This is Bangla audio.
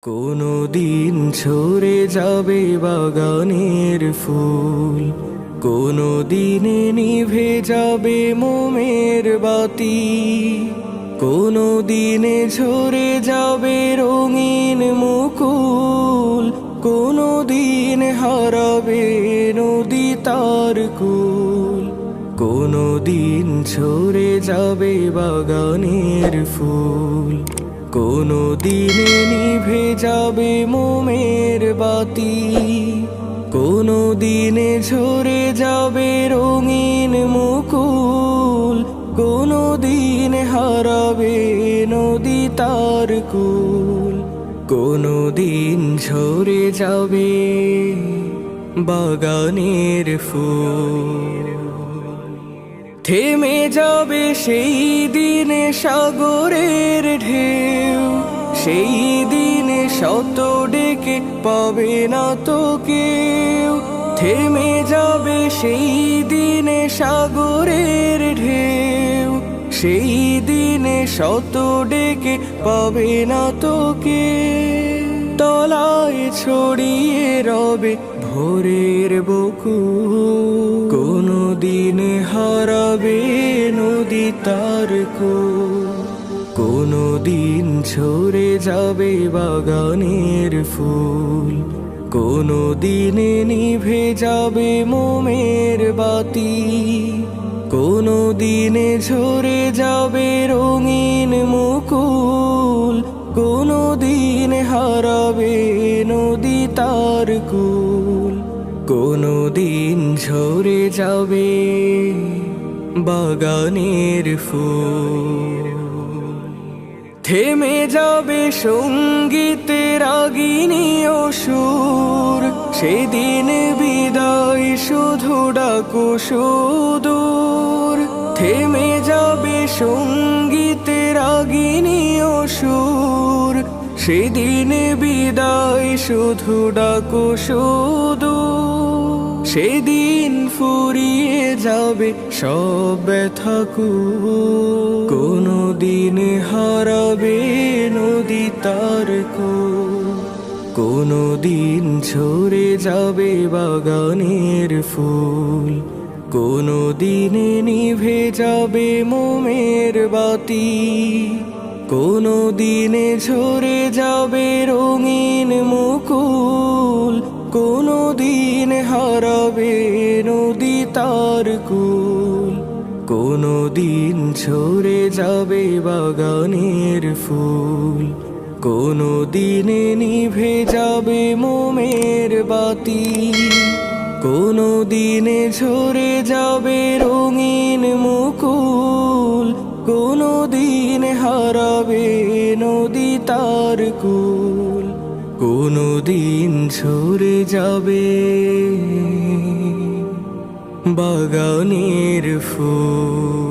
কোনো দিন ঝরে যাবে বাগানের ফুল, কোনো দিনে নিভে যাবে মোমের বাতি, কোনো দিনে ঝরে যাবে রঙিন মুকুল, কোনো দিন হারাবে নদী তার কুল। কোনো দিন ঝরে যাবে বাগানের ফুল, কোনো দিনে নিভে যাবে মোমের বাতি, কোনো দিনে ঝরে যাবে রঙিন মুকুল, কোনো দিন হারাবে নদী তার কুল। কোনো দিন ঝরে যাবে বাগানের ফুল, থেমে যাবে সেই দিনে সাগরের ঢেউ, সেই দিনে শত ডেকে পাবে না তো কেউ। থেমে যাবে সেই দিনে সাগরের ঢেউ, সেই দিনে শত ডেকে পাবে না তো কেউ। তলায় ছড়িয়ে রবে ভোরের বকুল, কোনো দিন হারাবে নদী তার কুল। কোনো দিন ঝরে যাবে বাগানের ফুল, কোনো দিনে নিভে যাবে মোমের বাতি, কোনো দিনে ঝরে যাবে রঙিন মুকুল, কোনো দিন হারাবে নদী তার কুল। কোনো দিন ঝরে যাবে বাগানের ফুল, থেমে যাবে সঙ্গীতের রাগিনী ও সুর, সেদিন বিদায় শুধু ডাকো সুদূর। থেমে যাবে সঙ্গীতের রাগিনী ও সুর, সেদিন বিদায় শুধু ডাকো সুদূর। সেদিন ফুরিয়ে যাবে সব ব্যথাকুল, কোনো দিন হারাবে নদী তার কুল। কোনো দিন ঝরে যাবে বাগানের ফুল, কোনো দিনে নিভে যাবে মোমের বাতি, কোনো দিনে ঝরে যাবে রঙিন মুকুল, কোনো দিন হারাবে নদী তার কুল। কোনো দিন ঝরে যাবে বাগানের ফুল, কোনো দিনে নিভে যাবে মোমের বাতি, কোনো দিনে ঝরে যাবে রঙিন মুকুল, কোনো দিন হারাবে নদী তার কুল। কোনো দিন ঝরে যাবে বাগানের ফুল।